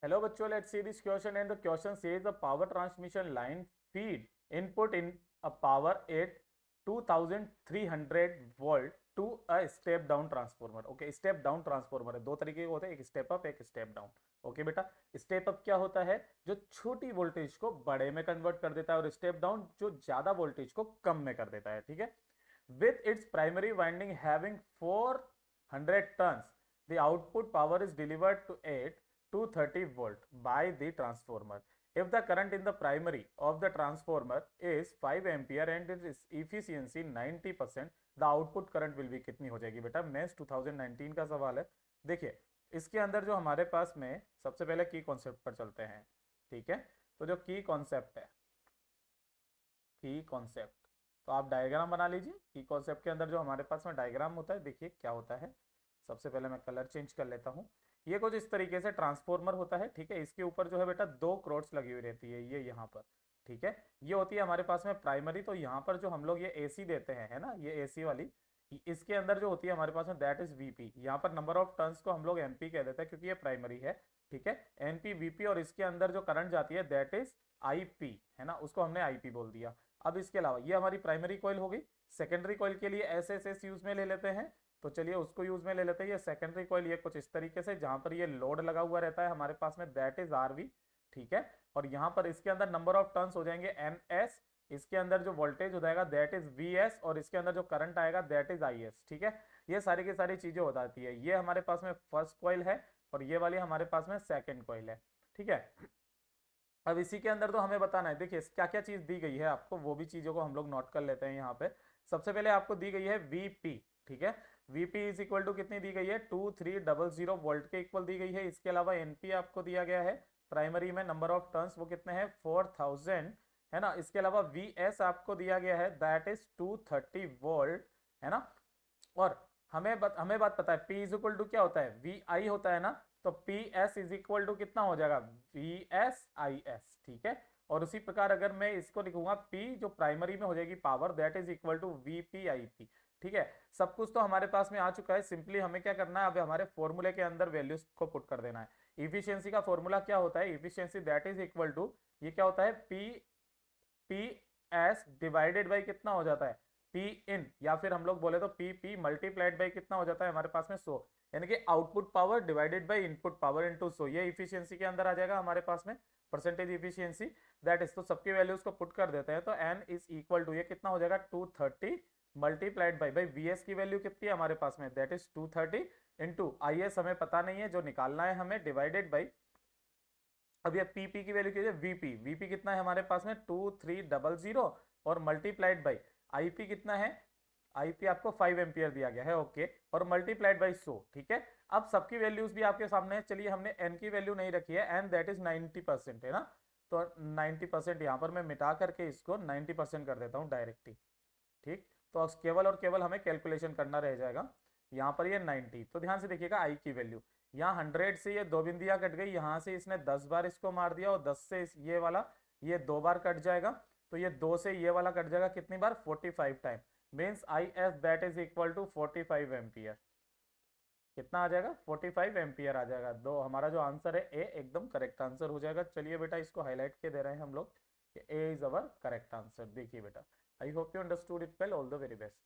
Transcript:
Hello बच्चों, let's see this question and the question says the power transmission line feed input in a power at 2300 volt to a step down transformer. Okay, step down transformer है, दो तरीके के होते हैं, एक step up एक step down. Okay बेटा, step up क्या होता है? जो छोटी वोल्टेज को बड़े में कन्वर्ट कर देता है, और स्टेप डाउन जो ज्यादा वोल्टेज को कम में कर देता है. ठीक है. With its primary winding having 400 turns, the output power is delivered to it 230 volt by the transformer. If the current in the primary of the transformer is 5 ampere and its efficiency 90%, the output current will be कितनी हो जाएगी बेटा? Mains 2019 का सवाल है. देखिए, इसके अंदर जो हमारे पास में सबसे पहले की कॉन्सेप्ट पर चलते हैं. ठीक है. तो जो की कॉन्सेप्ट है, की कॉन्सेप्ट, तो आप डायग्राम बना लीजिए. की कॉन्सेप्ट के अंदर जो हमारे पास में डायग्राम होता है, देखिए क्या होता है. सबसे पहले मैं कलर चेंज कर लेता हूँ. ये कुछ इस तरीके से ट्रांसफॉर्मर होता है. ठीक है. इसके ऊपर जो है बेटा दो क्रोड्स लगी हुई रहती है, ये यहाँ पर. ठीक है. ये होती है हमारे पास में प्राइमरी. तो यहाँ पर जो हम लोग ये एसी देते हैं, है ना, ये एसी वाली, इसके अंदर जो होती है हमारे पास में दैट इज वीपी. यहाँ पर नंबर ऑफ टर्न्स को हम लोग एमपी कह देते हैं क्योंकि ये प्राइमरी है. ठीक है. एनपी वीपी, और इसके अंदर जो करंट जाती है दैट इज आईपी, है ना, उसको हमने आईपी बोल दिया. अब इसके अलावा ये हमारी प्राइमरी कॉइल हो गई. सेकेंडरी कॉइल के लिए एसएसएस यूज में ले लेते हैं, तो चलिए उसको यूज में ले लेते हैं. ये सेकेंडरी कॉइल ये कुछ इस तरीके से, जहां पर ये लोड लगा हुआ रहता है हमारे पास में, दैट इज आरवी. ठीक है. और यहाँ पर इसके अंदर नंबर ऑफ टर्न्स हो जाएंगे एनएस. इसके अंदर जो वोल्टेज हो जाएगा दैट इज वीएस, और इसके अंदर जो करंट आएगा दैट इज आईएस. ठीक है. ये सारी की सारी चीजें हो जाती है. ये हमारे पास में फर्स्ट कॉइल है, और ये वाली हमारे पास में सेकेंड कॉइल है. ठीक है. अब इसी के अंदर तो हमें बताना है. देखिए क्या क्या चीज दी गई है आपको, वो भी चीजों को हम लोग नोट कर लेते हैं यहाँ पे. सबसे पहले आपको दी गई है वीपी. ठीक है. वीपी इज इक्वल टू कितनी दी गई है? 2300 वोल्ट के इक्वल दी गई है. इसके अलावा एनपी आपको दिया गया है प्राइमरी में. नंबर ऑफ टर्न्स वो कितने हैं? 4000, है ना. इसके अलावा वीएस आपको दिया गया है दैट इज 230 वोल्ट, है ना. और हमें बात पता है P इज इक्वल टू क्या होता है? वी आई होता है ना. तो P S is equal to कितना हो जाएगा? V S I S. ठीक है. और उसी प्रकार अगर मैं इसको लिखूंगा P जो प्राइमरी में हो जाएगी power, that is equal to V P I P. ठीक है. सब कुछ तो हमारे पास में आ चुका है. सिंपली हमें क्या करना है, अब हमारे फॉर्मूले के अंदर वैल्यूज को पुट कर देना है. इफिशियंसी का फॉर्मूला क्या होता है? Efficiency that is equal to, ये क्या होता है? पी एस डिवाइडेड बाई कितना हो जाता है? पी इन, या फिर हम लोग बोले तो पी मल्टीप्लाइड बाई कितना हो जाता है हमारे पास में? 100. यानी कि output power divided by input power into 100. ये इफिशियंसी के अंदर आ जाएगा हमारे पास में, परसेंटेज इफिशियंसी दैट इज. तो सबकी वैल्यूज को पुट कर देते हैं. तो एन इज इक्वल टू, ये कितना हो जाएगा? 230 मल्टीप्लाइड बाई वीएस की वैल्यू कितनी है हमारे पास में? दैट इज 230 इंटू आईएस हमें पता नहीं है, जो निकालना है हमें, डिवाइडेड बाई, अब ये पीपी की वैल्यू कीजिए वीपी. वीपी कितना है हमारे पास में? 2300, और मल्टीप्लाइड बाई आईपी कितना है? आईपी आपको 5 एम्पियर दिया गया है. ओके. और मल्टीप्लाइड बाई 100. ठीक है. अब सबकी वैल्यूज भी आपके सामने है. चलिए हमने एन की वैल्यू नहीं रखी है, एन दैट इज 90%, है ना. तो 90% यहाँ पर मैं मिटा करके इसको 90% कर देता हूँ डायरेक्टली. ठीक. तो केवल और केवल हमें कैलकुलेशन करना रह जाएगा. यहाँ पर ये 90. तो ध्यान से देखिएगा आई की वैल्यू, यहाँ 100 से ये दो बिंदियां कट गई. यहाँ से इसने 10 बार इसको मार दिया, और 10 से ये वाला ये 2 बार कट जाएगा. तो ये 2 से ये वाला कट जाएगा कितनी बार? 45 time. Means I S that is equal to 45 ampere. कितना आ जाएगा? 45 एम्पियर आ जाएगा. दो हमारा जो आंसर है ए एकदम करेक्ट आंसर हो जाएगा. चलिए बेटा इसको हाईलाइट के दे रहे हैं हम लोग, ए इज अवर करेक्ट आंसर. देखिए बेटा, I hope you understood it well. All the very best.